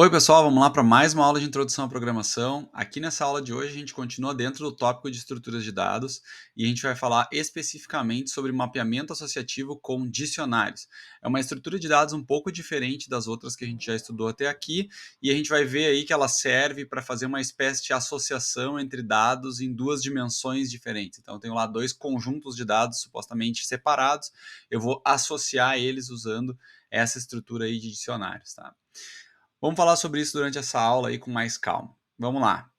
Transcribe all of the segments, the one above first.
Oi, pessoal, vamos lá para mais uma aula de introdução à programação. Aqui nessa aula de hoje a gente continua dentro do tópico de estruturas de dados e a gente vai falar especificamente sobre mapeamento associativo com dicionários. É uma estrutura de dados um pouco diferente das outras que a gente já estudou até aqui e a gente vai ver aí que ela serve para fazer uma espécie de associação entre dados em duas dimensões diferentes. Então eu tenho lá dois conjuntos de dados supostamente separados, eu vou associar eles usando essa estrutura aí de dicionários, tá? Vamos falar sobre isso durante essa aula aí com mais calma. Vamos lá.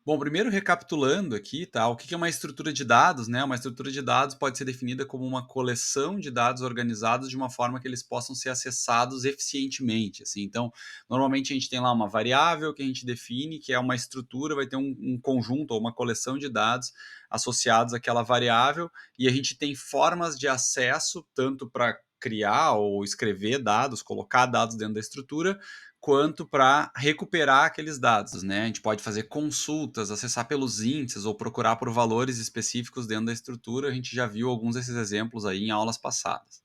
Bom, primeiro recapitulando aqui, tá? O que é uma estrutura de dados, né? Uma estrutura de dados pode ser definida como uma coleção de dados organizados de uma forma que eles possam ser acessados eficientemente, assim. Então, normalmente a gente tem lá uma variável que a gente define, que é uma estrutura, vai ter um conjunto ou uma coleção de dados associados àquela variável, e a gente tem formas de acesso tanto para criar ou escrever dados, colocar dados dentro da estrutura, quanto para recuperar aqueles dados, né? A gente pode fazer consultas, acessar pelos índices ou procurar por valores específicos dentro da estrutura. A gente já viu alguns desses exemplos aí em aulas passadas.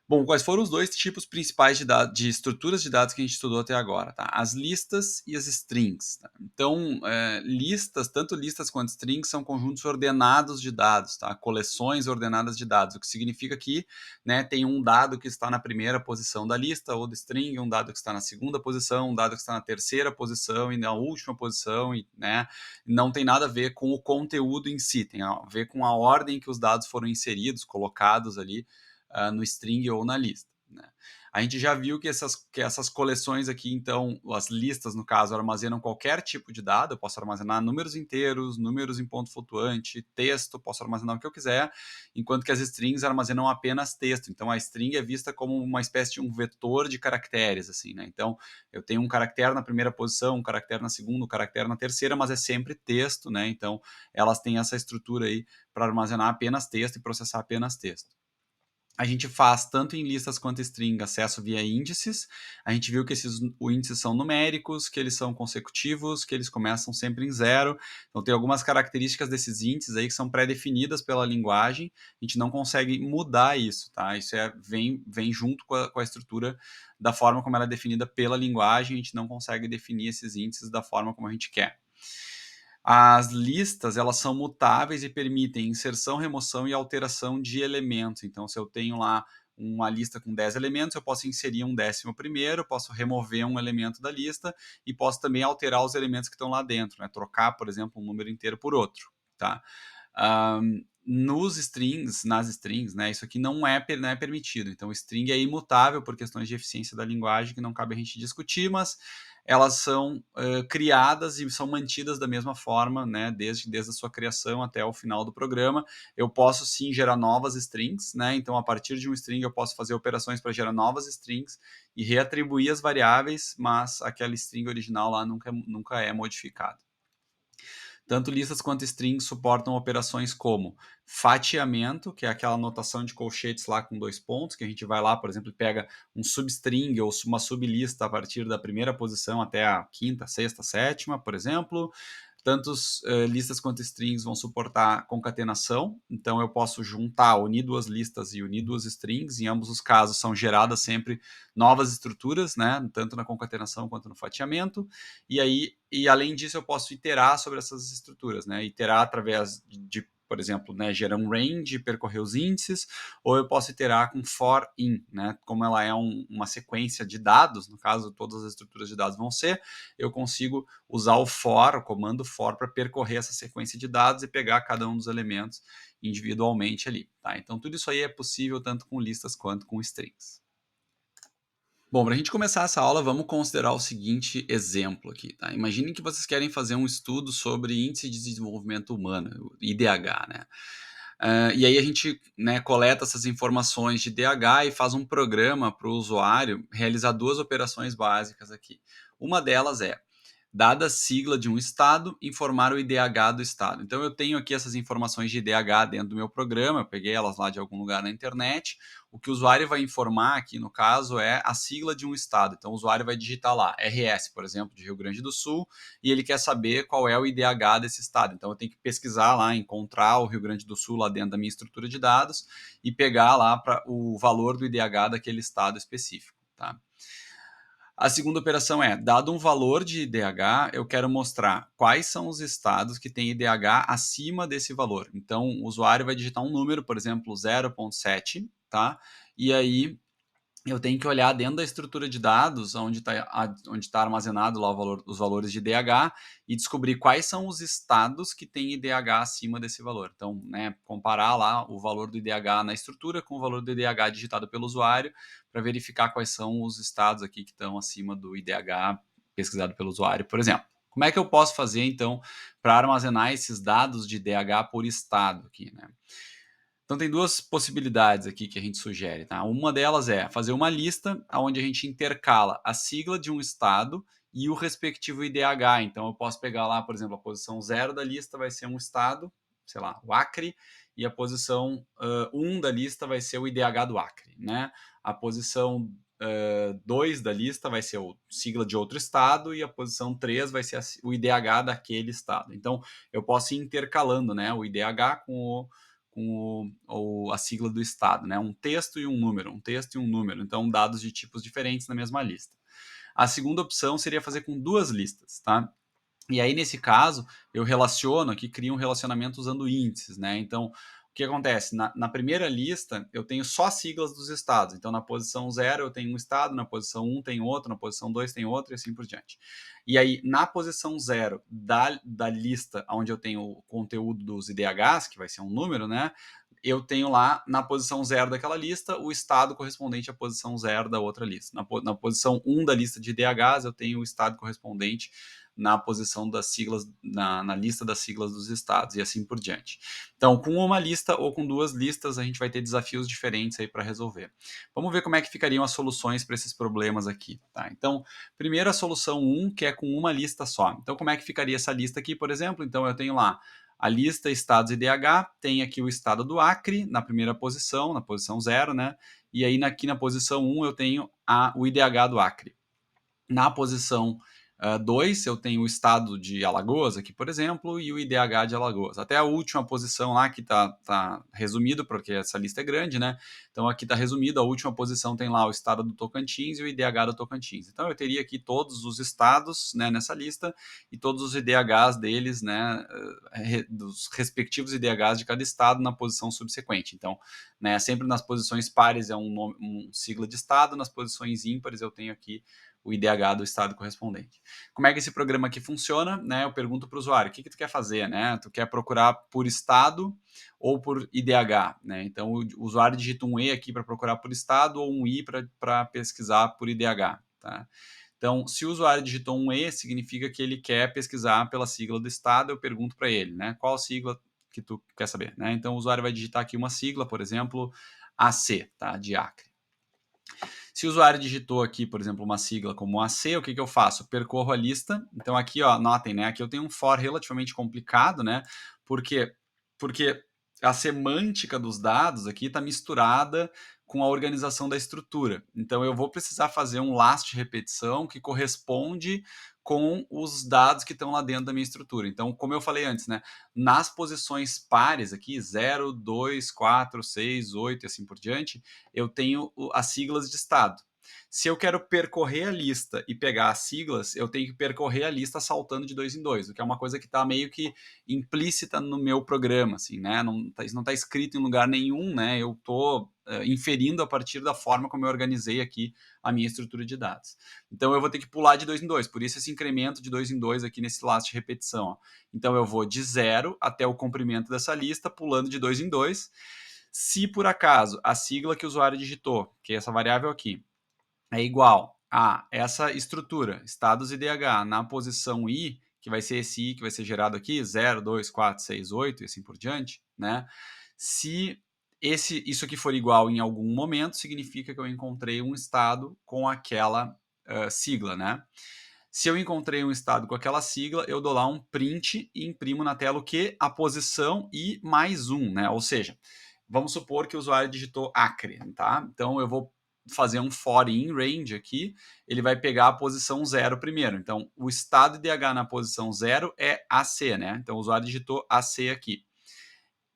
Bom, quais foram os dois tipos principais de estruturas de dados que a gente estudou até agora? Tá? As listas e as strings. Tá? Então, listas, tanto listas quanto strings, são conjuntos ordenados de dados, tá? Coleções ordenadas de dados, o que significa que, né, tem um dado que está na primeira posição da lista ou da string, um dado que está na segunda posição, um dado que está na terceira posição e na última posição, e, né, não tem nada a ver com o conteúdo em si, tem a ver com a ordem que os dados foram inseridos, colocados ali no string ou na lista. Né? A gente já viu que essas coleções aqui, então, as listas, no caso, armazenam qualquer tipo de dado. Eu posso armazenar números inteiros, números em ponto flutuante, texto, posso armazenar o que eu quiser, enquanto que as strings armazenam apenas texto. Então, a string é vista como uma espécie de um vetor de caracteres, assim, né? Então, eu tenho um caractere na primeira posição, um caractere na segunda, um caractere na terceira, mas é sempre texto, né? Então, elas têm essa estrutura aí para armazenar apenas texto e processar apenas texto. A gente faz tanto em listas quanto em string acesso via índices. A gente viu que esses índices são numéricos, que eles são consecutivos, que eles começam sempre em zero. Então tem algumas características desses índices aí que são pré-definidas pela linguagem. A gente não consegue mudar isso, tá? Isso vem junto com a estrutura da forma como ela é definida pela linguagem. A gente não consegue definir esses índices da forma como a gente quer. As listas, elas são mutáveis e permitem inserção, remoção e alteração de elementos. Então, se eu tenho lá uma lista com 10 elementos, eu posso inserir um 11º, posso remover um elemento da lista e posso também alterar os elementos que estão lá dentro, né? Trocar, por exemplo, um número inteiro por outro, tá? Nas strings, né, isso aqui não é permitido. Então, string é imutável por questões de eficiência da linguagem que não cabe a gente discutir, mas elas são criadas e são mantidas da mesma forma, né, desde a sua criação até o final do programa. Eu posso sim gerar novas strings, né, então a partir de um string eu posso fazer operações para gerar novas strings e reatribuir as variáveis, mas aquela string original lá nunca é modificada. Tanto listas quanto strings suportam operações como fatiamento, que é aquela notação de colchetes lá com 2 pontos, que a gente vai lá, por exemplo, e pega um substring ou uma sublista a partir da primeira posição até a quinta, sexta, sétima, por exemplo. Tanto listas quanto strings vão suportar concatenação, então eu posso juntar, unir duas listas e unir duas strings, em ambos os casos são geradas sempre novas estruturas, né, tanto na concatenação quanto no fatiamento, e além disso eu posso iterar sobre essas estruturas, né, iterar através de por exemplo, né, gerar um range, percorrer os índices, ou eu posso iterar com for in, né, como ela é uma sequência de dados, no caso todas as estruturas de dados vão ser, eu consigo usar o comando for, para percorrer essa sequência de dados e pegar cada um dos elementos individualmente ali. Tá? Então, tudo isso aí é possível tanto com listas quanto com strings. Bom, para a gente começar essa aula, vamos considerar o seguinte exemplo aqui. Tá? Imaginem que vocês querem fazer um estudo sobre Índice de Desenvolvimento Humano, IDH, né? E aí a gente, né, coleta essas informações de DH e faz um programa para o usuário realizar duas operações básicas aqui. Uma delas é, dada a sigla de um estado, informar o IDH do estado. Então eu tenho aqui essas informações de IDH dentro do meu programa, eu peguei elas lá de algum lugar na internet. O que o usuário vai informar aqui, no caso, é a sigla de um estado. Então o usuário vai digitar lá RS, por exemplo, de Rio Grande do Sul, e ele quer saber qual é o IDH desse estado. Então eu tenho que pesquisar lá, encontrar o Rio Grande do Sul lá dentro da minha estrutura de dados e pegar lá o valor do IDH daquele estado específico, tá? A segunda operação é, dado um valor de IDH, eu quero mostrar quais são os estados que têm IDH acima desse valor. Então, o usuário vai digitar um número, por exemplo, 0,7, tá? E aí eu tenho que olhar dentro da estrutura de dados, onde tá armazenado lá os valores de IDH, e descobrir quais são os estados que têm IDH acima desse valor. Então, né, comparar lá o valor do IDH na estrutura com o valor do IDH digitado pelo usuário, para verificar quais são os estados aqui que estão acima do IDH pesquisado pelo usuário, por exemplo. Como é que eu posso fazer, então, para armazenar esses dados de IDH por estado aqui, né? Então tem duas possibilidades aqui que a gente sugere, tá? Uma delas é fazer uma lista onde a gente intercala a sigla de um estado e o respectivo IDH. Então eu posso pegar lá, por exemplo, a posição 0 da lista vai ser um estado, sei lá, o Acre, e a posição 1 da lista vai ser o IDH do Acre, né? A posição 2 da lista vai ser o sigla de outro estado e a posição 3 vai ser o IDH daquele estado. Então eu posso ir intercalando, né, o IDH com a sigla do estado, né? Um texto e um número, um texto e um número. Então, dados de tipos diferentes na mesma lista. A segunda opção seria fazer com duas listas, tá? E aí, nesse caso, eu relaciono aqui, crio um relacionamento usando índices, né? Então, o que acontece? Na primeira lista, eu tenho só siglas dos estados. Então, na posição 0 eu tenho um estado, na posição 1 tem outro, na posição 2 tem outro e assim por diante. E aí, na posição 0 da lista onde eu tenho o conteúdo dos IDHs, que vai ser um número, né? Eu tenho lá, na posição 0 daquela lista, o estado correspondente à posição 0 da outra lista. Na posição 1 da lista de IDHs, eu tenho o estado correspondente na posição das siglas, na lista das siglas dos estados e assim por diante. Então, com uma lista ou com duas listas, a gente vai ter desafios diferentes aí para resolver. Vamos ver como é que ficariam as soluções para esses problemas aqui, tá? Então, primeiro a solução 1, que é com uma lista só. Então, como é que ficaria essa lista aqui, por exemplo? Então, eu tenho lá a lista estados IDH, tem aqui o estado do Acre na primeira posição, na posição 0, né? E aí aqui na posição 1 eu tenho o IDH do Acre. Na posição 2, eu tenho o estado de Alagoas aqui, por exemplo, e o IDH de Alagoas. Até a última posição lá, que tá resumido, porque essa lista é grande, né? Então aqui está resumido, a última posição tem lá o estado do Tocantins e o IDH do Tocantins. Então eu teria aqui todos os estados, né, nessa lista e todos os IDHs deles, né, dos respectivos IDHs de cada estado na posição subsequente. Então, né, sempre nas posições pares é um sigla de estado, nas posições ímpares eu tenho aqui o IDH do estado correspondente. Como é que esse programa aqui funciona? Né? Eu pergunto para o usuário, o que tu quer fazer? Né? Tu quer procurar por estado ou por IDH? Né? Então, o usuário digita um E aqui para procurar por estado ou um I para pesquisar por IDH. Tá? Então, se o usuário digitou um E, significa que ele quer pesquisar pela sigla do estado. Eu pergunto para ele, né? Qual sigla que tu quer saber? Né? Então, o usuário vai digitar aqui uma sigla, por exemplo, AC, tá? De Acre. Se o usuário digitou aqui, por exemplo, uma sigla como AC, o que, que eu faço? Percorro a lista. Então aqui, ó, notem, né? Aqui eu tenho um for relativamente complicado, né? Porque a semântica dos dados aqui está misturada com a organização da estrutura. Então eu vou precisar fazer um last repetição que corresponde com os dados que estão lá dentro da minha estrutura. Então, como eu falei antes, né? Nas posições pares aqui, 0, 2, 4, 6, 8 e assim por diante, eu tenho as siglas de estado. Se eu quero percorrer a lista e pegar as siglas, eu tenho que percorrer a lista saltando de 2 em 2, o que é uma coisa que está meio que implícita no meu programa, assim, né? Isso não está escrito em lugar nenhum, né? Eu estou inferindo a partir da forma como eu organizei aqui a minha estrutura de dados. Então eu vou ter que pular de 2 em 2, por isso esse incremento de 2 em 2 aqui nesse last repetição. Ó. Então eu vou de 0 até o comprimento dessa lista, pulando de 2 em 2. Se por acaso a sigla que o usuário digitou, que é essa variável aqui, é igual a essa estrutura, estados IDH, na posição I, que vai ser esse I que vai ser gerado aqui, 0, 2, 4, 6, 8 e assim por diante, né? Se isso aqui for igual em algum momento, significa que eu encontrei um estado com aquela sigla, né? Se eu encontrei um estado com aquela sigla, eu dou lá um print e imprimo na tela o que? A posição e mais um, né? Ou seja, vamos supor que o usuário digitou Acre, tá? Então eu vou fazer um for in range aqui, ele vai pegar a posição 0 primeiro. Então, o estado IDH na posição 0 é AC, né? Então, o usuário digitou AC aqui.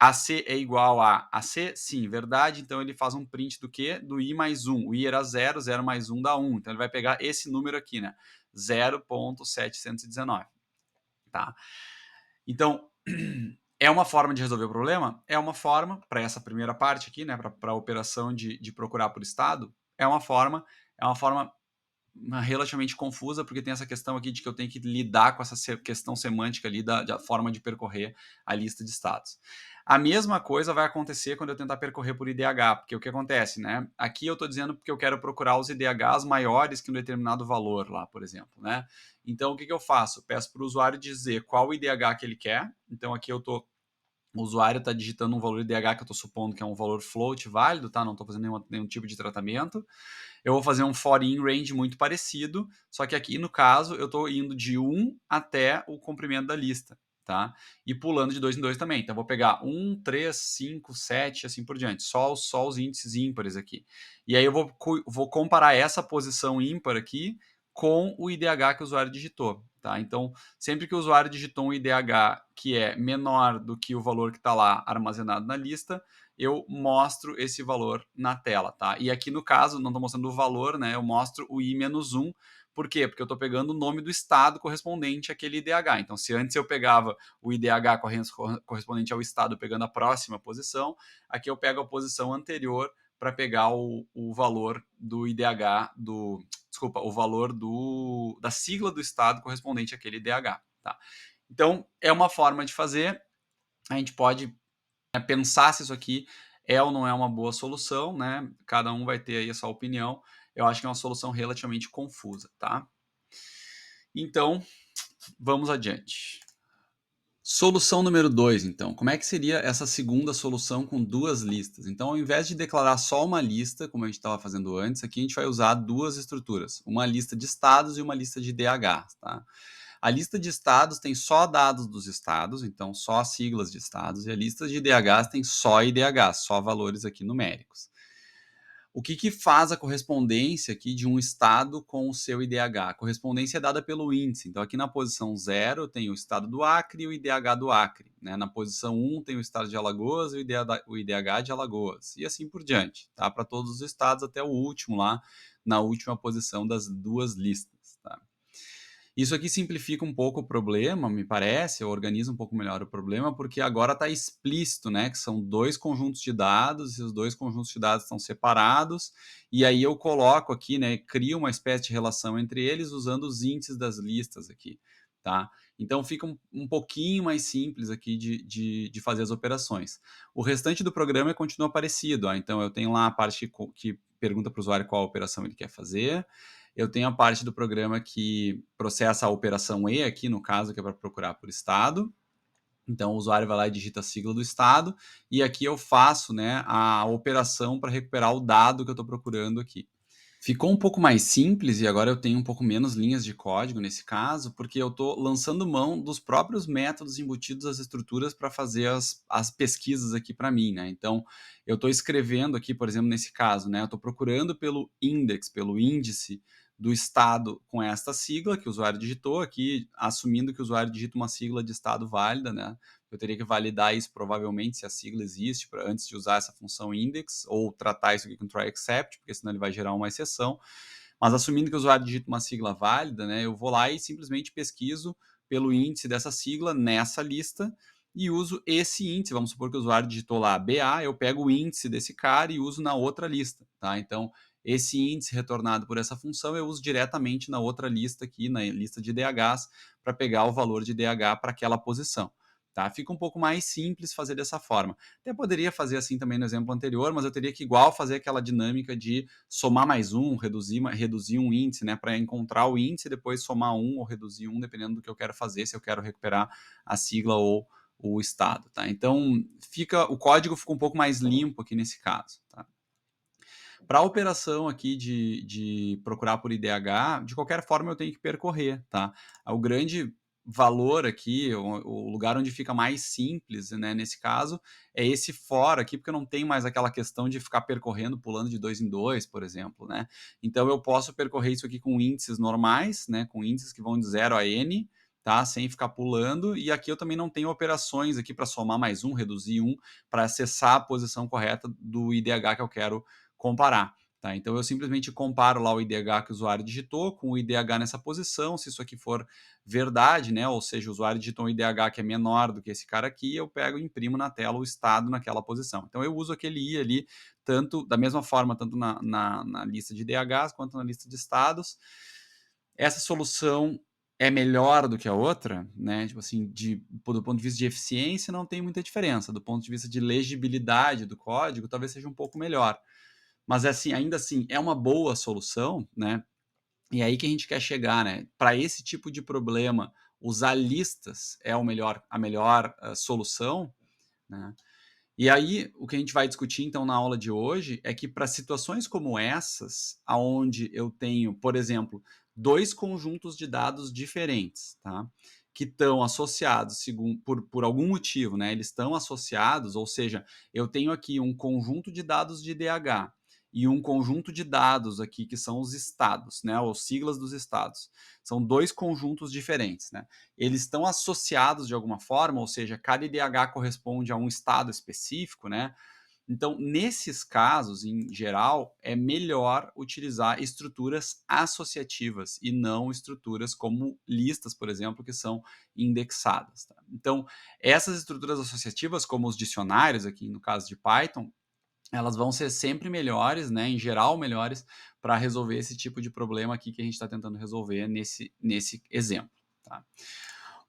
AC é igual a AC? Sim, verdade. Então ele faz um print do quê? Do I mais 1. O I era 0, 0 mais 1 dá 1. Então ele vai pegar esse número aqui, né? 0.719, tá? Então, é uma forma de resolver o problema? É uma forma, para essa primeira parte aqui, né? Para a operação de procurar por estado, é uma forma relativamente confusa, porque tem essa questão aqui de que eu tenho que lidar com essa questão semântica ali da forma de percorrer a lista de estados. A mesma coisa vai acontecer quando eu tentar percorrer por IDH, porque o que acontece, né? Aqui eu estou dizendo porque eu quero procurar os IDHs maiores que um determinado valor lá, por exemplo, né? Então, o que eu faço? Peço para o usuário dizer qual o IDH que ele quer. Então, aqui o usuário está digitando um valor IDH que eu estou supondo que é um valor float válido, tá? Não estou fazendo nenhum tipo de tratamento. Eu vou fazer um for in range muito parecido, só que aqui, no caso, eu estou indo de 1 até o comprimento da lista, tá? E pulando de 2 em 2 também. Então, eu vou pegar 1, 3, 5, 7, assim por diante. Só os índices ímpares aqui. E aí eu vou comparar essa posição ímpar aqui com o IDH que o usuário digitou, tá? Então, sempre que o usuário digitou um IDH que é menor do que o valor que está lá armazenado na lista, eu mostro esse valor na tela, tá? E aqui no caso, não estou mostrando o valor, né? Eu mostro o I-1. Por quê? Porque eu estou pegando o nome do estado correspondente àquele IDH. Então, se antes eu pegava o IDH correspondente ao estado pegando a próxima posição, aqui eu pego a posição anterior para pegar o valor do IDH desculpa, o valor da sigla do estado correspondente àquele IDH, tá? Então, é uma forma de fazer. A gente pode pensar se isso aqui é ou não é uma boa solução, né? Cada um vai ter aí a sua opinião. Eu acho que é uma solução relativamente confusa, tá? Então, vamos adiante. Solução número 2, então. Como é que seria essa segunda solução com duas listas? Então, ao invés de declarar só uma lista, como a gente estava fazendo antes, aqui a gente vai usar duas estruturas. Uma lista de estados e uma lista de DHs, tá? A lista de estados tem só dados dos estados, então só siglas de estados, e a lista de IDHs tem só IDHs, só valores aqui numéricos. O que faz a correspondência aqui de um estado com o seu IDH? A correspondência é dada pelo índice. Então, aqui na posição 0 tem o estado do Acre e o IDH do Acre. Né? Na posição 1 tem o estado de Alagoas e o IDH de Alagoas. E assim por diante, tá? Para todos os estados até o último lá, na última posição das duas listas. Tá? Isso aqui simplifica um pouco o problema, me parece, ou organiza um pouco melhor o problema, porque agora está explícito, né, que são dois conjuntos de dados, e os dois conjuntos de dados estão separados, e aí eu coloco aqui, né, crio uma espécie de relação entre eles usando os índices das listas aqui, tá? Então fica um pouquinho mais simples aqui de fazer as operações. O restante do programa continua parecido, ó. Então eu tenho lá a parte que pergunta para o usuário qual operação ele quer fazer, eu tenho a parte do programa que processa a operação E aqui, no caso, que é para procurar por estado. Então, o usuário vai lá e digita a sigla do estado, e aqui eu faço, né, a operação para recuperar o dado que eu estou procurando aqui. Ficou um pouco mais simples e agora eu tenho um pouco menos linhas de código nesse caso, porque eu estou lançando mão dos próprios métodos embutidos às estruturas para fazer as pesquisas aqui para mim, né? Então, eu estou escrevendo aqui, por exemplo, nesse caso, né? Eu estou procurando pelo index, pelo índice do estado com esta sigla que o usuário digitou aqui, assumindo que o usuário digita uma sigla de estado válida, né? Eu teria que validar isso provavelmente se a sigla existe antes de usar essa função index ou tratar isso aqui com try except, porque senão ele vai gerar uma exceção. Mas assumindo que o usuário digita uma sigla válida, né, eu vou lá e simplesmente pesquiso pelo índice dessa sigla nessa lista e uso esse índice. Vamos supor que o usuário digitou lá BA, eu pego o índice desse cara e uso na outra lista, tá? Então, esse índice retornado por essa função eu uso diretamente na outra lista aqui, na lista de DHs, para pegar o valor de DH para aquela posição. Tá? Fica um pouco mais simples fazer dessa forma. Até poderia fazer assim também no exemplo anterior, mas eu teria que igual fazer aquela dinâmica de somar mais um, reduzir um índice, né? Para encontrar o índice e depois somar um ou reduzir um, dependendo do que eu quero fazer, se eu quero recuperar a sigla ou o estado. Tá? Então o código fica um pouco mais limpo aqui nesse caso. Tá? Para a operação aqui de procurar por IDH, de qualquer forma eu tenho que percorrer, tá? O grande valor aqui, o lugar onde fica mais simples, né, nesse caso, é esse for aqui, porque eu não tenho mais aquela questão de ficar percorrendo, pulando de 2 em 2, por exemplo, né? Então eu posso percorrer isso aqui com índices normais, né, com índices que vão de 0 a n, tá? Sem ficar pulando, e aqui eu também não tenho operações aqui para somar mais um, reduzir um, para acessar a posição correta do IDH que eu quero comparar. Tá? Então eu simplesmente comparo lá o IDH que o usuário digitou com o IDH nessa posição, se isso aqui for verdade, né? Ou seja, o usuário digitou um IDH que é menor do que esse cara aqui, eu pego e imprimo na tela o estado naquela posição. Então eu uso aquele I ali, tanto da mesma forma, tanto na lista de IDHs quanto na lista de estados. Essa solução é melhor do que a outra, né? Tipo assim, do ponto de vista de eficiência, não tem muita diferença. Do ponto de vista de legibilidade do código, talvez seja um pouco melhor. Mas assim, ainda assim, é uma boa solução, né? E aí que a gente quer chegar, né? Para esse tipo de problema, usar listas é a melhor solução, né? E aí, o que a gente vai discutir então na aula de hoje é que para situações como essas, aonde eu tenho, por exemplo, dois conjuntos de dados diferentes, tá? Que estão associados por algum motivo, né? Eles estão associados, ou seja, eu tenho aqui um conjunto de dados de DH e um conjunto de dados aqui que são os estados, né? Ou siglas dos estados. São dois conjuntos diferentes, né? Eles estão associados de alguma forma, ou seja, cada IDH corresponde a um estado específico, né? Então, nesses casos, em geral, é melhor utilizar estruturas associativas e não estruturas como listas, por exemplo, que são indexadas. Tá? Então, essas estruturas associativas, como os dicionários, aqui no caso de Python, elas vão ser sempre melhores, né, em geral melhores, para resolver esse tipo de problema aqui que a gente está tentando resolver nesse exemplo. Tá?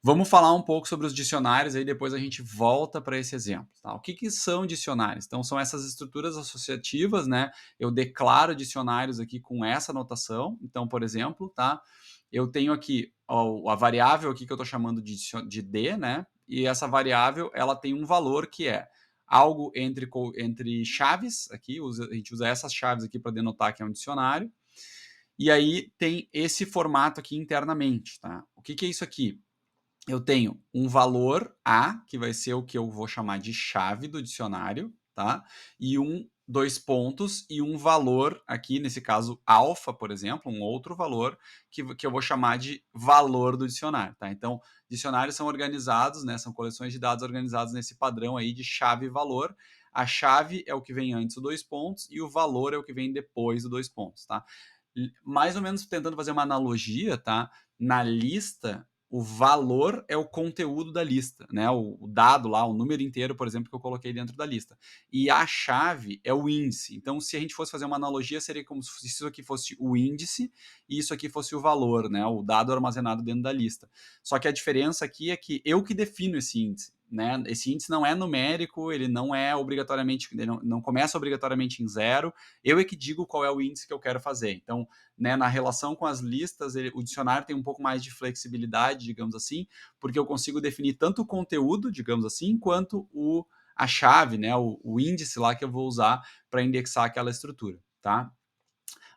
Vamos falar um pouco sobre os dicionários, aí depois a gente volta para esse exemplo. Tá? O que são dicionários? Então, são essas estruturas associativas, né? Eu declaro dicionários aqui com essa notação. Então, por exemplo, tá? Eu tenho aqui a variável aqui que eu estou chamando de D, né? E essa variável ela tem um valor que é algo entre chaves, aqui, a gente usa essas chaves aqui para denotar que é um dicionário. E aí tem esse formato aqui internamente. Tá? O que é isso aqui? Eu tenho um valor A, que vai ser o que eu vou chamar de chave do dicionário, tá? E dois pontos e um valor, aqui nesse caso alfa, por exemplo, um outro valor que eu vou chamar de valor do dicionário, tá? Então, dicionários são organizados, né? São coleções de dados organizados nesse padrão aí de chave e valor. A chave é o que vem antes dos dois pontos e o valor é o que vem depois dos dois pontos, tá? Mais ou menos tentando fazer uma analogia, tá? Na lista, o valor é o conteúdo da lista, né? O dado lá, o número inteiro, por exemplo, que eu coloquei dentro da lista. E a chave é o índice. Então, se a gente fosse fazer uma analogia, seria como se isso aqui fosse o índice e isso aqui fosse o valor, né? O dado armazenado dentro da lista. Só que a diferença aqui é que eu que defino esse índice. Né? Esse índice não é numérico, ele não é obrigatoriamente, ele não começa obrigatoriamente em zero. Eu é que digo qual é o índice que eu quero fazer. Então, né, na relação com as listas, o dicionário tem um pouco mais de flexibilidade, digamos assim, porque eu consigo definir tanto o conteúdo, digamos assim, quanto a chave, né, o índice lá que eu vou usar para indexar aquela estrutura, tá?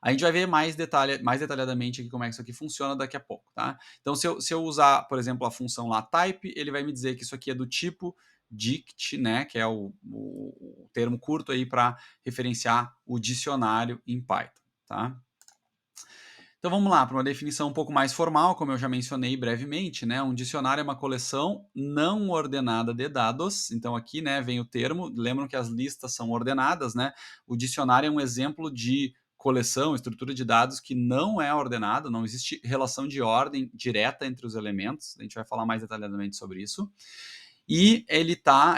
A gente vai ver mais detalhadamente aqui como é que isso aqui funciona daqui a pouco, tá? Então, se eu usar, por exemplo, a função lá type, ele vai me dizer que isso aqui é do tipo dict, né? Que é o termo curto aí para referenciar o dicionário em Python, tá? Então vamos lá para uma definição um pouco mais formal, como eu já mencionei brevemente, né? Um dicionário é uma coleção não ordenada de dados. Então aqui, né, vem o termo. Lembram que as listas são ordenadas, né? O dicionário é um exemplo de coleção, estrutura de dados que não é ordenada, não existe relação de ordem direta entre os elementos. A gente vai falar mais detalhadamente sobre isso. E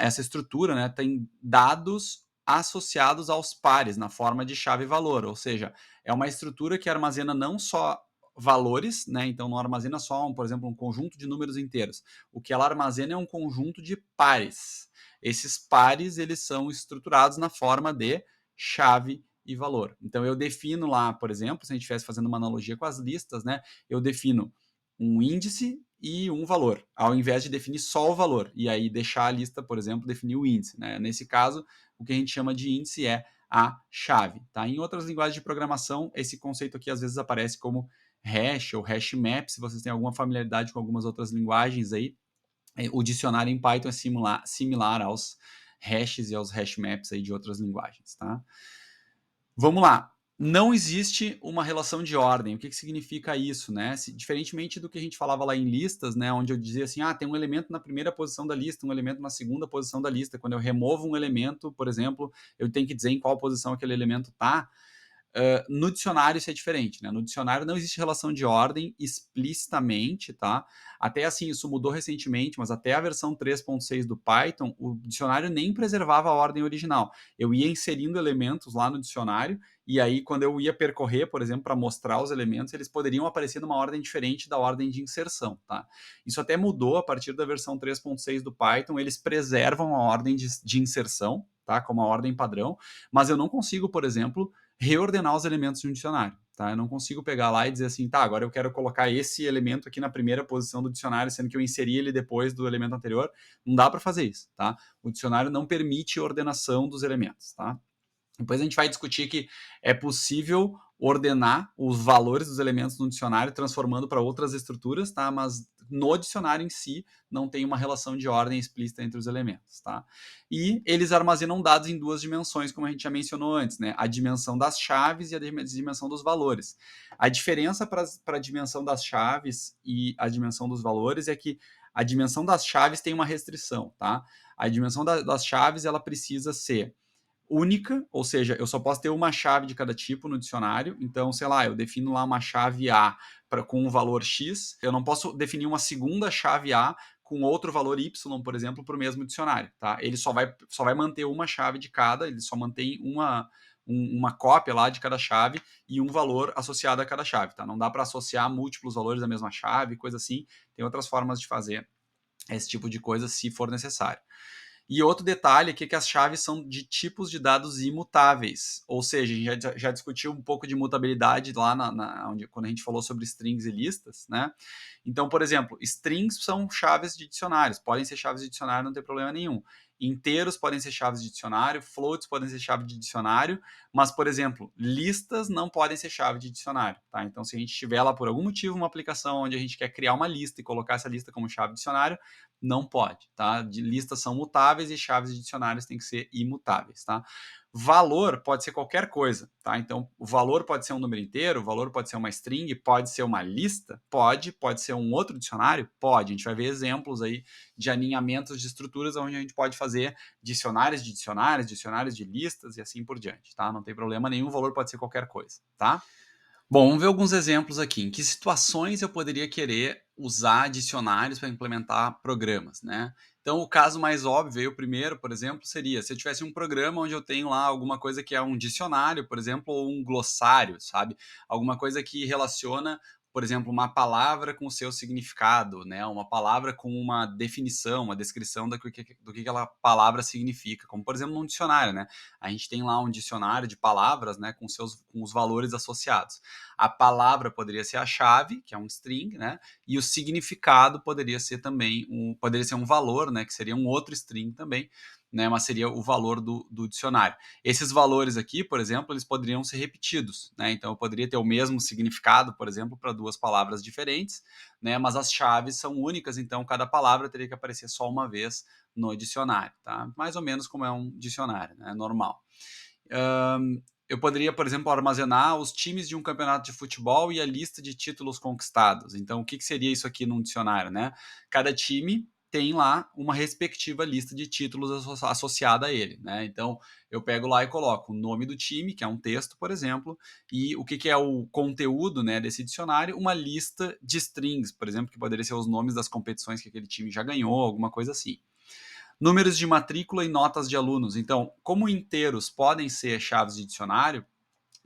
essa estrutura, né, tem dados associados aos pares na forma de chave-valor, ou seja, é uma estrutura que armazena não só valores, né, então não armazena só, por exemplo, um conjunto de números inteiros. O que ela armazena é um conjunto de pares. Esses pares, eles são estruturados na forma de chave e valor. Então eu defino lá, por exemplo, se a gente estivesse fazendo uma analogia com as listas, né, eu defino um índice e um valor, ao invés de definir só o valor, e aí deixar a lista, por exemplo, definir o índice. Né? Nesse caso, o que a gente chama de índice é a chave. Tá? Em outras linguagens de programação, esse conceito aqui às vezes aparece como hash ou hash map, se vocês têm alguma familiaridade com algumas outras linguagens aí, o dicionário em Python é similar aos hashes e aos hash maps aí de outras linguagens. Tá? Vamos lá. Não existe uma relação de ordem. O que significa isso, né? Diferentemente do que a gente falava lá em listas, né, onde eu dizia assim, tem um elemento na primeira posição da lista, um elemento na segunda posição da lista. Quando eu removo um elemento, por exemplo, eu tenho que dizer em qual posição aquele elemento está. No dicionário isso é diferente, né? No dicionário não existe relação de ordem explicitamente, tá? Até assim, isso mudou recentemente, mas até a versão 3.6 do Python, o dicionário nem preservava a ordem original. Eu ia inserindo elementos lá no dicionário, e aí quando eu ia percorrer, por exemplo, para mostrar os elementos, eles poderiam aparecer numa ordem diferente da ordem de inserção, tá? Isso até mudou a partir da versão 3.6 do Python, eles preservam a ordem de inserção, tá? Como a ordem padrão, mas eu não consigo, por exemplo, reordenar os elementos de um dicionário. Tá? Eu não consigo pegar lá e dizer assim, tá, agora eu quero colocar esse elemento aqui na primeira posição do dicionário, sendo que eu inseri ele depois do elemento anterior. Não dá para fazer isso, tá? O dicionário não permite ordenação dos elementos, tá? Depois a gente vai discutir que é possível ordenar os valores dos elementos no dicionário, transformando para outras estruturas, tá? Mas no dicionário em si não tem uma relação de ordem explícita entre os elementos, tá? E eles armazenam dados em duas dimensões, como a gente já mencionou antes, né? A dimensão das chaves e a dimensão dos valores. A diferença para a dimensão das chaves e a dimensão dos valores é que a dimensão das chaves tem uma restrição, tá? A dimensão das chaves ela precisa ser única, ou seja, eu só posso ter uma chave de cada tipo no dicionário. Então, sei lá, eu defino lá uma chave A com um valor X, eu não posso definir uma segunda chave A com outro valor Y, por exemplo, para o mesmo dicionário. Tá? Ele só vai manter uma chave de cada, ele só mantém uma cópia lá de cada chave e um valor associado a cada chave. Tá? Não dá para associar múltiplos valores da mesma chave, coisa assim. Tem outras formas de fazer esse tipo de coisa se for necessário. E outro detalhe aqui é que as chaves são de tipos de dados imutáveis, ou seja, a gente já discutiu um pouco de mutabilidade lá quando a gente falou sobre strings e listas, né? Então, por exemplo, strings são chaves de dicionários, podem ser chaves de dicionário, não tem problema nenhum. Inteiros podem ser chaves de dicionário, floats podem ser chave de dicionário, mas, por exemplo, listas não podem ser chave de dicionário, tá? Então, se a gente tiver lá por algum motivo uma aplicação onde a gente quer criar uma lista e colocar essa lista como chave de dicionário, não pode, tá? Listas são mutáveis e chaves de dicionários têm que ser imutáveis, tá? Valor pode ser qualquer coisa, tá? Então, o valor pode ser um número inteiro, o valor pode ser uma string, pode ser uma lista, pode ser um outro dicionário, pode. A gente vai ver exemplos aí de alinhamentos de estruturas onde a gente pode fazer dicionários de dicionários, dicionários de listas e assim por diante, tá? Não tem problema nenhum, o valor pode ser qualquer coisa, tá? Bom, vamos ver alguns exemplos aqui. Em que situações eu poderia querer usar dicionários para implementar programas, né? Então, o caso mais óbvio, aí, o primeiro, por exemplo, seria se eu tivesse um programa onde eu tenho lá alguma coisa que é um dicionário, por exemplo, ou um glossário, sabe? Alguma coisa que relaciona, por exemplo, uma palavra com o seu significado, né? Uma palavra com uma definição, uma descrição do que aquela palavra significa, como por exemplo um dicionário, né? A gente tem lá um dicionário de palavras, né, com os valores associados. A palavra poderia ser a chave, que é um string, né? E o significado poderia ser também poderia ser um valor, né? Que seria um outro string também, né? Mas seria o valor do dicionário. Esses valores aqui, por exemplo, eles poderiam ser repetidos, né? Então eu poderia ter o mesmo significado, por exemplo, para duas palavras diferentes, né? Mas as chaves são únicas, então cada palavra teria que aparecer só uma vez no dicionário, tá? Mais ou menos como é um dicionário, né? Normal. Eu poderia, por exemplo, armazenar os times de um campeonato de futebol e a lista de títulos conquistados. Então, o que seria isso aqui num dicionário, né? Cada time tem lá uma respectiva lista de títulos associada a ele, né? Então, eu pego lá e coloco o nome do time, que é um texto, por exemplo, e o que é o conteúdo, né, desse dicionário, uma lista de strings, por exemplo, que poderia ser os nomes das competições que aquele time já ganhou, alguma coisa assim. Números de matrícula e notas de alunos. Então, como inteiros podem ser chaves de dicionário,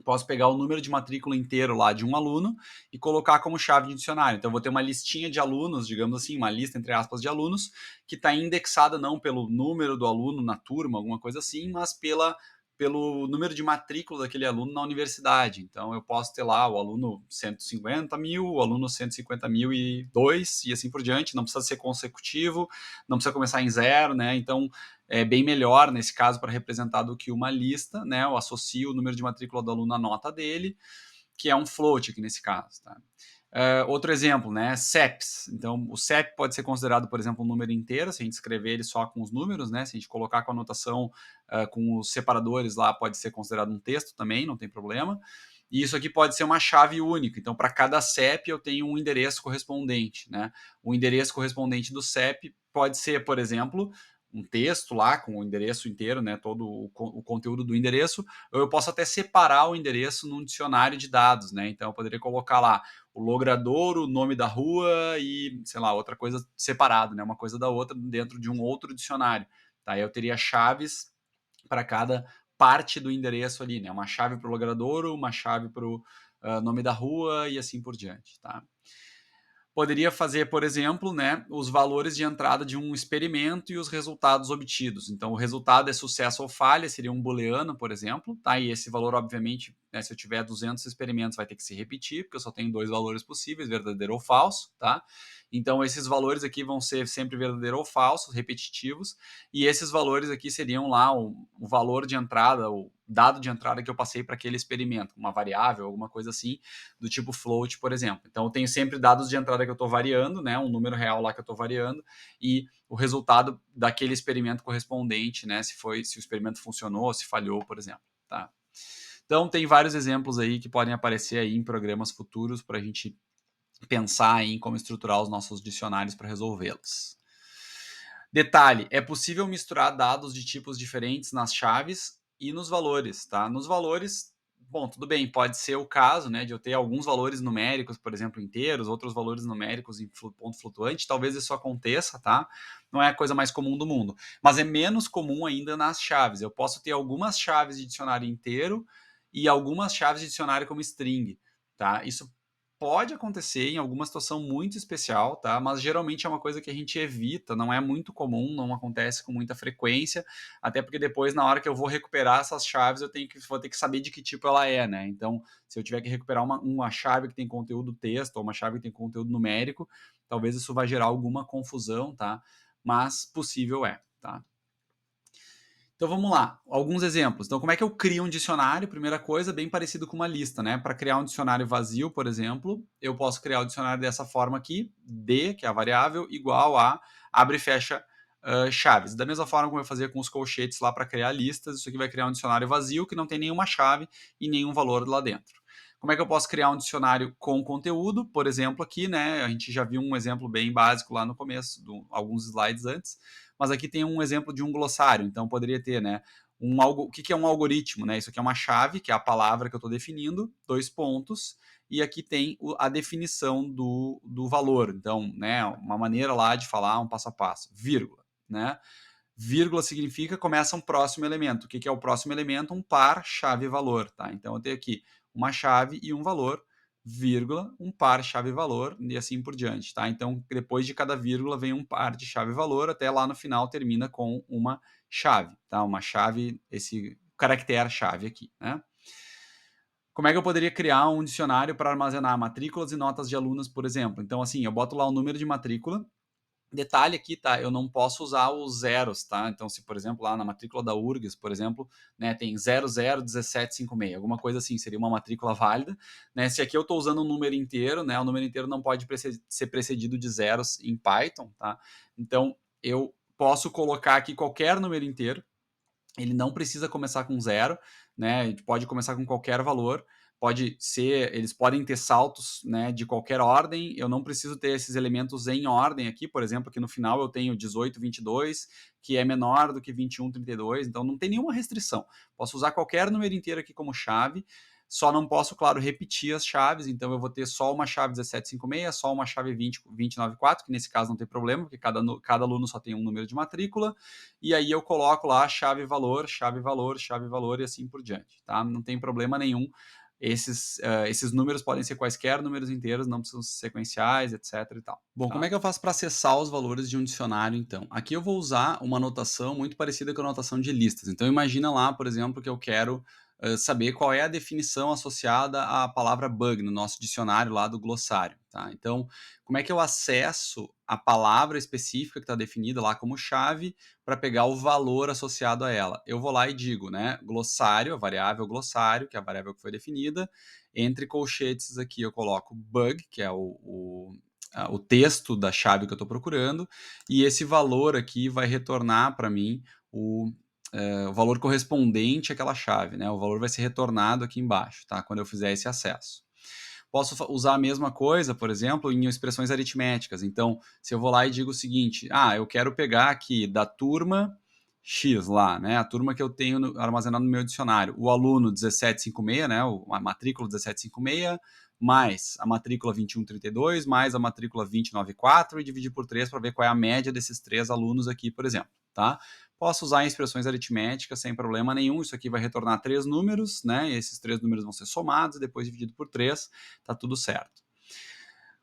posso pegar o número de matrícula inteiro lá de um aluno e colocar como chave de dicionário. Então, eu vou ter uma listinha de alunos, digamos assim, uma lista, entre aspas, de alunos, que está indexada não pelo número do aluno na turma, alguma coisa assim, mas pelo número de matrícula daquele aluno na universidade. Então, eu posso ter lá o aluno 150 mil, o aluno 150.002 e assim por diante. Não precisa ser consecutivo, não precisa começar em zero, né? Então, é bem melhor nesse caso para representar do que uma lista, né? Eu associo o número de matrícula do aluno à nota dele que é um float aqui nesse caso, tá? Outro exemplo, né, CEPs. Então, o CEP pode ser considerado, por exemplo, um número inteiro, se a gente escrever ele só com os números, né? Se a gente colocar com a anotação, com os separadores lá, pode ser considerado um texto também, não tem problema. E isso aqui pode ser uma chave única. Então, para cada CEP, eu tenho um endereço correspondente, né? O endereço correspondente do CEP pode ser, por exemplo, um texto lá com o endereço inteiro, né? Todo o conteúdo do endereço, ou eu posso até separar o endereço num dicionário de dados, né? Então, eu poderia colocar lá o logradouro, o nome da rua e, sei lá, outra coisa separado, né? Uma coisa da outra dentro de um outro dicionário. Tá? Eu teria chaves para cada parte do endereço ali, né? Uma chave para o logradouro, uma chave para o nome da rua e assim por diante, tá? Poderia fazer, por exemplo, né, os valores de entrada de um experimento e os resultados obtidos. Então, o resultado é sucesso ou falha, seria um booleano, por exemplo, tá? E esse valor, obviamente, né, se eu tiver 200 experimentos, vai ter que se repetir, porque eu só tenho dois valores possíveis, verdadeiro ou falso, tá? Então, esses valores aqui vão ser sempre verdadeiro ou falso, repetitivos, e esses valores aqui seriam lá o valor de entrada, o dado de entrada que eu passei para aquele experimento, uma variável, alguma coisa assim, do tipo float, por exemplo. Então, eu tenho sempre dados de entrada que eu estou variando, né, um número real lá que eu estou variando, e o resultado daquele experimento correspondente, né, se o experimento funcionou, se falhou, por exemplo. Tá? Então, tem vários exemplos aí que podem aparecer aí em programas futuros para a gente pensar em como estruturar os nossos dicionários para resolvê-los. Detalhe, é possível misturar dados de tipos diferentes nas chaves e nos valores, tá? Nos valores, bom, tudo bem, pode ser o caso, né, de eu ter alguns valores numéricos, por exemplo, inteiros, outros valores numéricos em ponto flutuante, talvez isso aconteça, tá? Não é a coisa mais comum do mundo, mas é menos comum ainda nas chaves. Eu posso ter algumas chaves de dicionário inteiro e algumas chaves de dicionário como string, tá? Isso pode acontecer em alguma situação muito especial, tá? Mas geralmente é uma coisa que a gente evita, não é muito comum, não acontece com muita frequência, até porque depois, na hora que eu vou recuperar essas chaves, vou ter que saber de que tipo ela é, né? Então, se eu tiver que recuperar uma chave que tem conteúdo texto ou uma chave que tem conteúdo numérico, talvez isso vai gerar alguma confusão, tá? Mas possível é, tá? Então vamos lá, alguns exemplos. Então, como é que eu crio um dicionário? Primeira coisa, bem parecido com uma lista, né? Para criar um dicionário vazio, por exemplo, eu posso criar o dicionário dessa forma aqui, D, que é a variável, igual a abre e fecha chaves. Da mesma forma como eu fazia com os colchetes lá para criar listas, isso aqui vai criar um dicionário vazio que não tem nenhuma chave e nenhum valor lá dentro. Como é que eu posso criar um dicionário com conteúdo? Por exemplo, aqui, né? A gente já viu um exemplo bem básico lá no começo, alguns slides antes, mas aqui tem um exemplo de um glossário, então poderia ter, né? O que é um algoritmo, né? Isso aqui é uma chave, que é a palavra que eu estou definindo, dois pontos, e aqui tem a definição do valor. Então, né, uma maneira lá de falar um passo a passo, vírgula, né? Vírgula significa começa um próximo elemento. O que é o próximo elemento? Um par chave-valor, tá? Então eu tenho aqui uma chave e um valor, vírgula, um par chave-valor e assim por diante, tá? Então depois de cada vírgula vem um par de chave-valor, até lá no final termina com uma chave, tá? Uma chave, esse caractere chave aqui, né? Como é que eu poderia criar um dicionário para armazenar matrículas e notas de alunos, por exemplo? Então, assim, eu boto lá o número de matrícula. Detalhe aqui, tá? Eu não posso usar os zeros, tá? Então, se, por exemplo, lá na matrícula da URGS, por exemplo, né, tem 001756, alguma coisa assim, seria uma matrícula válida, né? Se aqui eu estou usando um número inteiro, né? O número inteiro não pode ser precedido de zeros em Python, tá? Então, eu posso colocar aqui qualquer número inteiro, ele não precisa começar com zero, né? Ele pode começar com qualquer valor. Pode ser, eles podem ter saltos, né, de qualquer ordem. Eu não preciso ter esses elementos em ordem aqui. Por exemplo, aqui no final eu tenho 1822, que é menor do que 2132. Então não tem nenhuma restrição. Posso usar qualquer número inteiro aqui como chave. Só não posso, claro, repetir as chaves. Então eu vou ter só uma chave 1756, só uma chave 20294, que nesse caso não tem problema, porque cada aluno só tem um número de matrícula. E aí eu coloco lá chave valor, chave valor, chave valor e assim por diante, tá? Não tem problema nenhum. Esses números podem ser quaisquer números inteiros, não precisam ser sequenciais, etc e tal. Bom, Tá. como é que eu faço para acessar os valores de um dicionário, então? Aqui eu vou usar uma notação muito parecida com a notação de listas. Então, imagina lá, por exemplo, que eu quero saber qual é a definição associada à palavra bug no nosso dicionário lá do glossário, tá? Então, como é que eu acesso a palavra específica que está definida lá como chave para pegar o valor associado a ela? Eu vou lá e digo, né, glossário, a variável glossário, que é a variável que foi definida, entre colchetes aqui eu coloco bug, que é o texto da chave que eu estou procurando, e esse valor aqui vai retornar para mim o valor correspondente àquela chave, né? O valor vai ser retornado aqui embaixo, tá? Quando eu fizer esse acesso. Posso usar a mesma coisa, por exemplo, em expressões aritméticas. Então, se eu vou lá e digo o seguinte, eu quero pegar aqui da turma X lá, né? A turma que eu tenho armazenado no meu dicionário, o aluno 1756, né? A matrícula 1756, mais a matrícula 2132, mais a matrícula 2094 e dividir por 3 para ver qual é a média desses 3 alunos aqui, por exemplo, tá? Posso usar em expressões aritméticas sem problema nenhum. Isso aqui vai retornar 3 números, né? E esses 3 números vão ser somados, depois dividido por 3, tá tudo certo.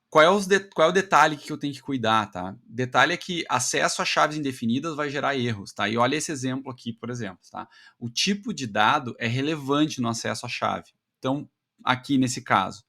Qual é o detalhe que eu tenho que cuidar, tá? Detalhe é que acesso a chaves indefinidas vai gerar erros, tá? E olha esse exemplo aqui, por exemplo, tá? O tipo de dado é relevante no acesso à chave. Então, aqui nesse caso,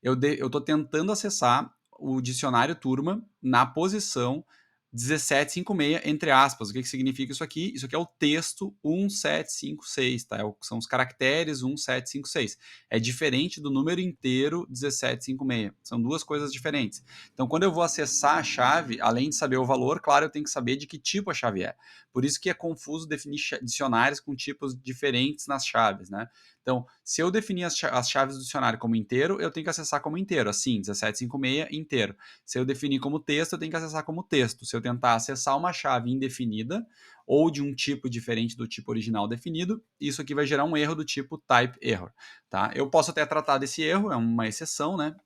eu estou tentando acessar o dicionário turma na posição 1756, entre aspas. O que significa isso aqui? Isso aqui é o texto 1756, tá? São os caracteres 1756. É diferente do número inteiro 1756. São duas coisas diferentes. Então, quando eu vou acessar a chave, além de saber o valor, claro, eu tenho que saber de que tipo a chave é. Por isso que é confuso definir dicionários com tipos diferentes nas chaves, né? Então, se eu definir as chaves do dicionário como inteiro, eu tenho que acessar como inteiro, assim, 1756 inteiro. Se eu definir como texto, eu tenho que acessar como texto. Se eu tentar acessar uma chave indefinida ou de um tipo diferente do tipo original definido, isso aqui vai gerar um erro do tipo type error, tá? Eu posso até tratar desse erro, é uma exceção, né?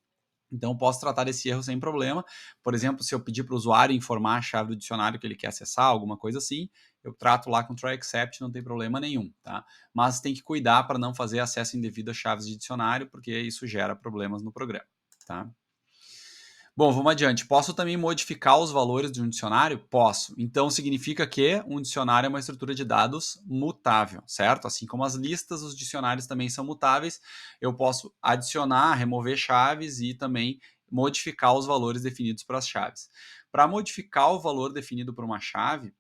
Então, eu posso tratar desse erro sem problema. Por exemplo, se eu pedir para o usuário informar a chave do dicionário que ele quer acessar, alguma coisa assim, eu trato lá com try except, não tem problema nenhum, tá? Mas tem que cuidar para não fazer acesso indevido a chaves de dicionário, porque isso gera problemas no programa, tá? Bom, vamos adiante. Posso também modificar os valores de um dicionário? Posso. Então, significa que um dicionário é uma estrutura de dados mutável, certo? Assim como as listas, os dicionários também são mutáveis. Eu posso adicionar, remover chaves e também modificar os valores definidos para as chaves. Para modificar o valor definido por uma chave,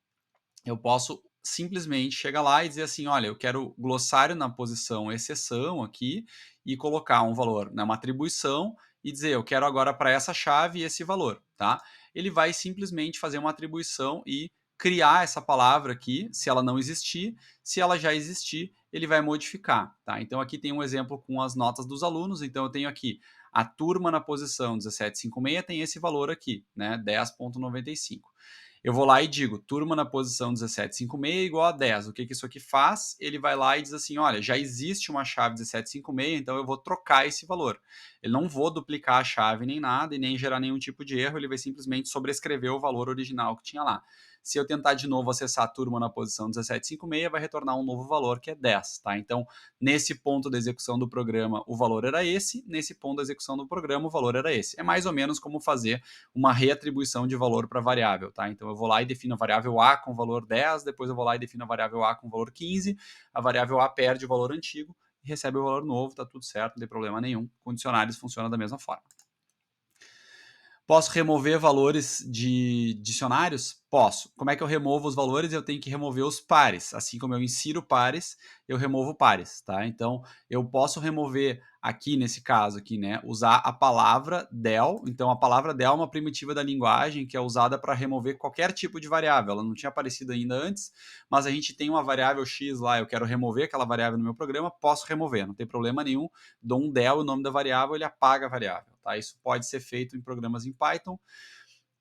eu posso simplesmente chegar lá e dizer assim, olha, eu quero glossário na posição exceção aqui e colocar um valor, né, uma atribuição e dizer, eu quero agora para essa chave esse valor, tá? Ele vai simplesmente fazer uma atribuição e criar essa palavra aqui, se ela não existir. Se ela já existir, ele vai modificar, tá? Então aqui tem um exemplo com as notas dos alunos. Então eu tenho aqui a turma na posição 1756 tem esse valor aqui, né, 10,95. Eu vou lá e digo, turma na posição 1756 igual a 10. O que isso aqui faz? Ele vai lá e diz assim, olha, já existe uma chave 1756, então eu vou trocar esse valor. Ele não vou duplicar a chave nem nada e nem gerar nenhum tipo de erro, ele vai simplesmente sobrescrever o valor original que tinha lá. Se eu tentar de novo acessar a turma na posição 1756, vai retornar um novo valor que é 10, tá? Então, nesse ponto da execução do programa, o valor era esse, nesse ponto da execução do programa, o valor era esse. É mais ou menos como fazer uma reatribuição de valor para variável, tá? Então eu vou lá e defino a variável A com valor 10, depois eu vou lá e defino a variável A com valor 15, a variável A perde o valor antigo e recebe o valor novo, tá tudo certo, não tem problema nenhum. Com dicionários funciona da mesma forma. Posso remover valores de dicionários? Posso. Como é que eu removo os valores? Eu tenho que remover os pares. Assim como eu insiro pares, eu removo pares, tá? Então, eu posso remover aqui, nesse caso aqui, né, usar a palavra del. Então, a palavra del é uma primitiva da linguagem que é usada para remover qualquer tipo de variável. Ela não tinha aparecido ainda antes, mas a gente tem uma variável x lá, eu quero remover aquela variável no meu programa, posso remover, não tem problema nenhum. Dou um del, o nome da variável, ele apaga a variável, tá? Isso pode ser feito em programas em Python.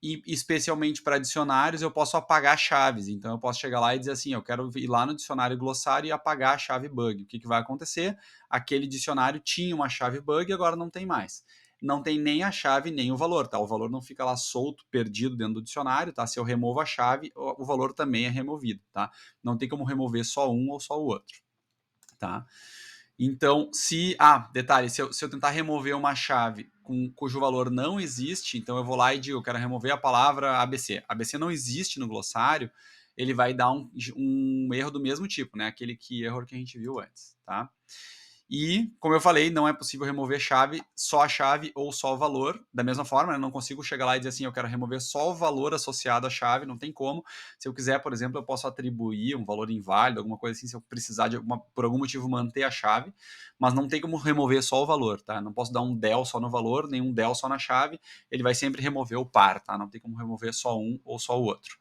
E especialmente para dicionários, eu posso apagar chaves. Então, eu posso chegar lá e dizer assim, eu quero ir lá no dicionário glossário e apagar a chave bug. O que vai acontecer? Aquele dicionário tinha uma chave bug e agora não tem mais. Não tem nem a chave, nem o valor, tá? O valor não fica lá solto, perdido dentro do dicionário, tá? Se eu removo a chave, o valor também é removido, tá? Não tem como remover só um ou só o outro, tá? Então, detalhe, se eu tentar remover uma chave cujo valor não existe, então eu vou lá e digo, eu quero remover a palavra ABC. ABC não existe no glossário, ele vai dar um erro do mesmo tipo, né? Aquele key error que a gente viu antes, tá? E, como eu falei, não é possível remover só a chave ou só o valor. Da mesma forma, eu não consigo chegar lá e dizer assim, eu quero remover só o valor associado à chave, não tem como. Se eu quiser, por exemplo, eu posso atribuir um valor inválido, alguma coisa assim, se eu precisar por algum motivo manter a chave, mas não tem como remover só o valor, tá? Não posso dar um del só no valor, nem um del só na chave, ele vai sempre remover o par, tá? Não tem como remover só um ou só o outro.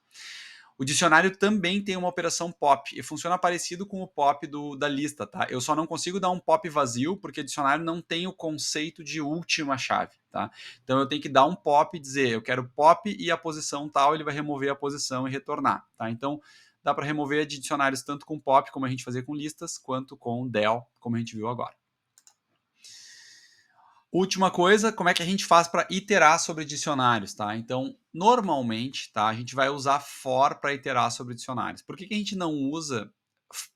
O dicionário também tem uma operação pop e funciona parecido com o pop da lista, tá? Eu só não consigo dar um pop vazio porque o dicionário não tem o conceito de última chave, tá? Então eu tenho que dar um pop e dizer, eu quero pop e a posição tal, ele vai remover a posição e retornar, tá? Então dá para remover de dicionários tanto com pop, como a gente fazia com listas, quanto com del, como a gente viu agora. Última coisa, como é que a gente faz para iterar sobre dicionários, tá? Então, normalmente, tá, a gente vai usar for para iterar sobre dicionários. Por que a gente não usa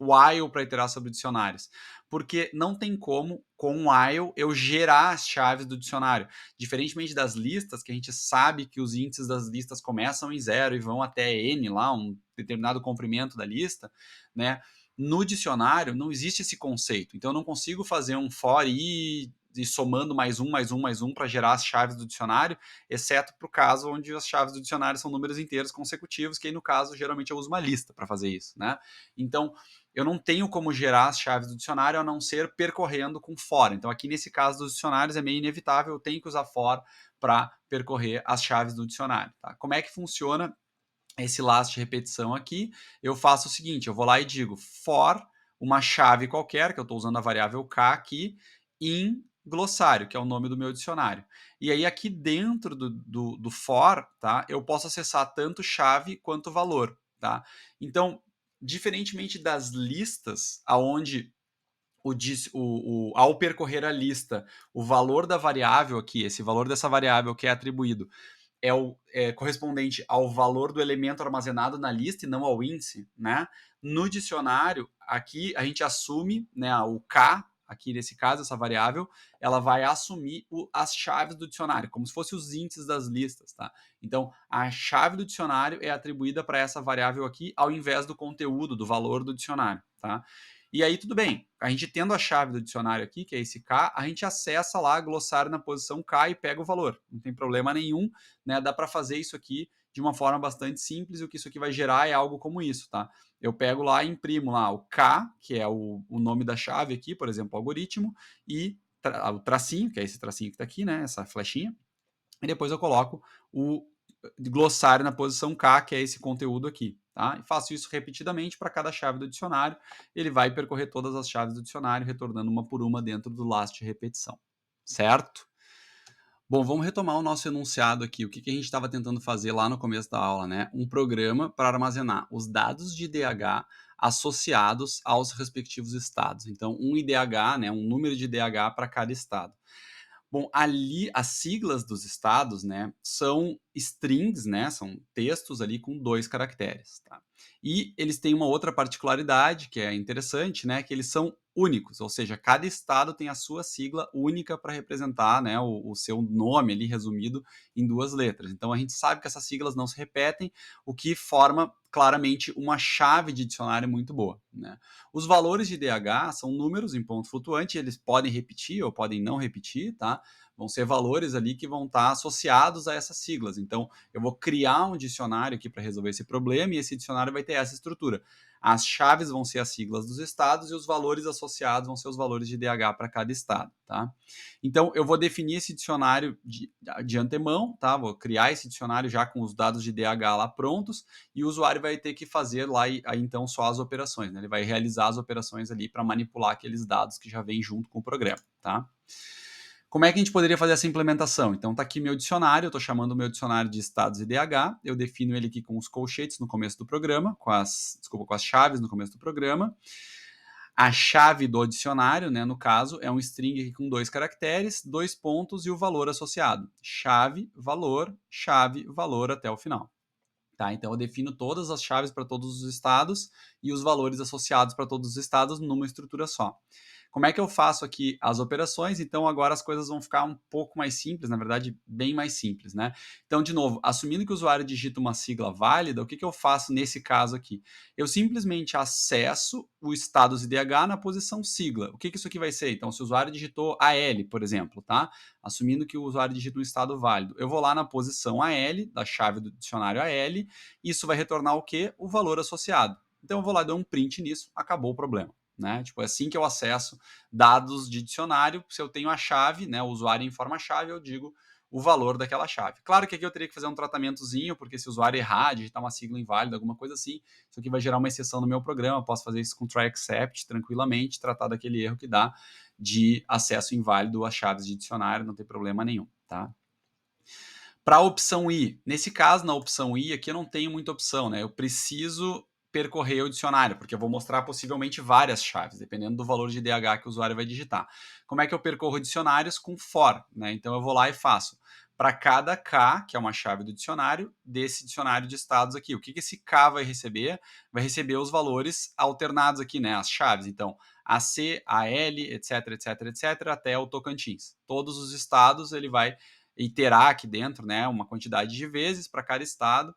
while para iterar sobre dicionários? Porque não tem como, com while, eu gerar as chaves do dicionário. Diferentemente das listas, que a gente sabe que os índices das listas começam em 0 e vão até n, lá, um determinado comprimento da lista, né? No dicionário não existe esse conceito. Então eu não consigo fazer um for i e somando mais um para gerar as chaves do dicionário, exceto para o caso onde as chaves do dicionário são números inteiros consecutivos, que aí no caso geralmente eu uso uma lista para fazer isso, né? Então eu não tenho como gerar as chaves do dicionário a não ser percorrendo com for. Então aqui nesse caso dos dicionários é meio inevitável, eu tenho que usar for para percorrer as chaves do dicionário. Tá? Como é que funciona esse last repetição aqui? Eu faço o seguinte, eu vou lá e digo for uma chave qualquer, que eu estou usando a variável k aqui, in glossário, que é o nome do meu dicionário. E aí aqui dentro do for, tá, eu posso acessar tanto chave quanto valor. Tá? Então, diferentemente das listas, aonde ao percorrer a lista, o valor da variável aqui, esse valor dessa variável que é atribuído, é correspondente ao valor do elemento armazenado na lista e não ao índice, né? No dicionário, aqui a gente assume, né, o K, aqui nesse caso, essa variável, ela vai assumir as chaves do dicionário, como se fossem os índices das listas, tá? Então, a chave do dicionário é atribuída para essa variável aqui, ao invés do conteúdo, do valor do dicionário, tá? E aí, tudo bem. A gente tendo a chave do dicionário aqui, que é esse K, a gente acessa lá glossário na posição K e pega o valor. Não tem problema nenhum, né? Dá para fazer isso aqui de uma forma bastante simples. O que isso aqui vai gerar é algo como isso, tá? Eu pego lá e imprimo lá o K, que é o nome da chave aqui, por exemplo, algoritmo, e o tracinho, que é esse tracinho que está aqui, né? Essa flechinha. E depois eu coloco o glossário na posição K, que é esse conteúdo aqui. Tá? E faço isso repetidamente para cada chave do dicionário. Ele vai percorrer todas as chaves do dicionário, retornando uma por uma dentro do last repetição. Certo? Bom, vamos retomar o nosso enunciado aqui. O que a gente estava tentando fazer lá no começo da aula, né? Um programa para armazenar os dados de IDH associados aos respectivos estados. Então, um IDH, né, um número de IDH para cada estado. Bom, ali as siglas dos estados, né, são strings, né, são textos ali com 2 caracteres, tá? E eles têm uma outra particularidade que é interessante, né, que eles são únicos, ou seja, cada estado tem a sua sigla única para representar, né, o seu nome ali resumido em 2 letras. Então a gente sabe que essas siglas não se repetem, o que forma claramente uma chave de dicionário muito boa, né? Os valores de DH são números em ponto flutuante, eles podem repetir ou podem não repetir, tá? Vão ser valores ali que vão estar associados a essas siglas. Então, eu vou criar um dicionário aqui para resolver esse problema e esse dicionário vai ter essa estrutura. As chaves vão ser as siglas dos estados e os valores associados vão ser os valores de DH para cada estado, tá? Então, eu vou definir esse dicionário de antemão, tá? Vou criar esse dicionário já com os dados de DH lá prontos e o usuário vai ter que fazer lá aí, então só as operações, né? Ele vai realizar as operações ali para manipular aqueles dados que já vêm junto com o programa, tá? Como é que a gente poderia fazer essa implementação? Então tá aqui meu dicionário, eu estou chamando o meu dicionário de estados IDH, eu defino ele aqui com os colchetes no começo do programa, com as chaves no começo do programa. A chave do dicionário, né, no caso, é um string aqui com 2 caracteres, 2 pontos e o valor associado. Chave, valor até o final. Tá? Então eu defino todas as chaves para todos os estados e os valores associados para todos os estados numa estrutura só. Como é que eu faço aqui as operações? Então, agora as coisas vão ficar um pouco mais simples, na verdade, bem mais simples, né? Então, de novo, assumindo que o usuário digita uma sigla válida, o que eu faço nesse caso aqui? Eu simplesmente acesso o status IDH na posição sigla. O que isso aqui vai ser? Então, se o usuário digitou AL, por exemplo, tá? Assumindo que o usuário digita um estado válido, eu vou lá na posição AL, da chave do dicionário AL, isso vai retornar o quê? O valor associado. Então, eu vou lá dar um print nisso, acabou o problema. Né? Tipo, é assim que eu acesso dados de dicionário. Se eu tenho a chave, né, o usuário informa a chave, eu digo o valor daquela chave. Claro que aqui eu teria que fazer um tratamentozinho, porque se o usuário errar, digitar uma sigla inválida, alguma coisa assim, isso aqui vai gerar uma exceção no meu programa, eu posso fazer isso com try except tranquilamente, tratar daquele erro que dá de acesso inválido às chaves de dicionário, não tem problema nenhum, tá? Para a opção I, nesse caso, na opção I, aqui eu não tenho muita opção, né? Eu preciso percorrer o dicionário, porque eu vou mostrar possivelmente várias chaves, dependendo do valor de DH que o usuário vai digitar. Como é que eu percorro dicionários? Com for, né? Então eu vou lá e faço para cada K, que é uma chave do dicionário, desse dicionário de estados aqui. O que esse K vai receber? Vai receber os valores alternados aqui, né? As chaves. Então, AC, AL, etc, etc, etc, até o Tocantins. Todos os estados ele vai iterar aqui dentro, né, uma quantidade de vezes para cada estado.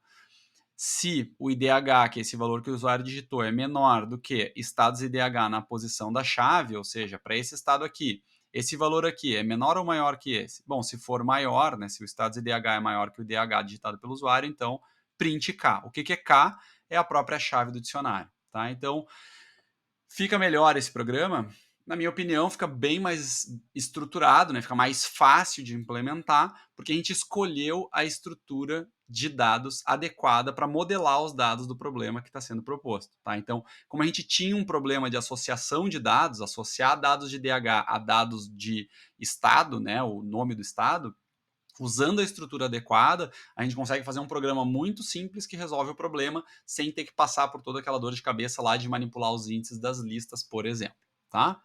Se o IDH, que é esse valor que o usuário digitou, é menor do que estados IDH na posição da chave, ou seja, para esse estado aqui, esse valor aqui é menor ou maior que esse? Bom, se for maior, né, se o status IDH é maior que o IDH digitado pelo usuário, então print K. O que é K? É a própria chave do dicionário. Tá? Então, fica melhor esse programa? Na minha opinião, fica bem mais estruturado, né? Fica mais fácil de implementar, porque a gente escolheu a estrutura de dados adequada para modelar os dados do problema que está sendo proposto. Tá? Então, como a gente tinha um problema de associação de dados, associar dados de DH a dados de estado, né? O nome do estado, usando a estrutura adequada, a gente consegue fazer um programa muito simples que resolve o problema sem ter que passar por toda aquela dor de cabeça lá de manipular os índices das listas, por exemplo, tá?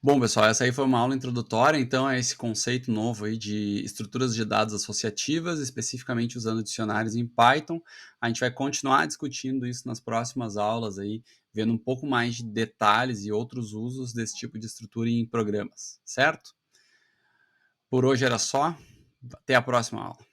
Bom, pessoal, essa aí foi uma aula introdutória, então é esse conceito novo aí de estruturas de dados associativas, especificamente usando dicionários em Python. A gente vai continuar discutindo isso nas próximas aulas aí, vendo um pouco mais de detalhes e outros usos desse tipo de estrutura em programas, certo? Por hoje era só. Até a próxima aula.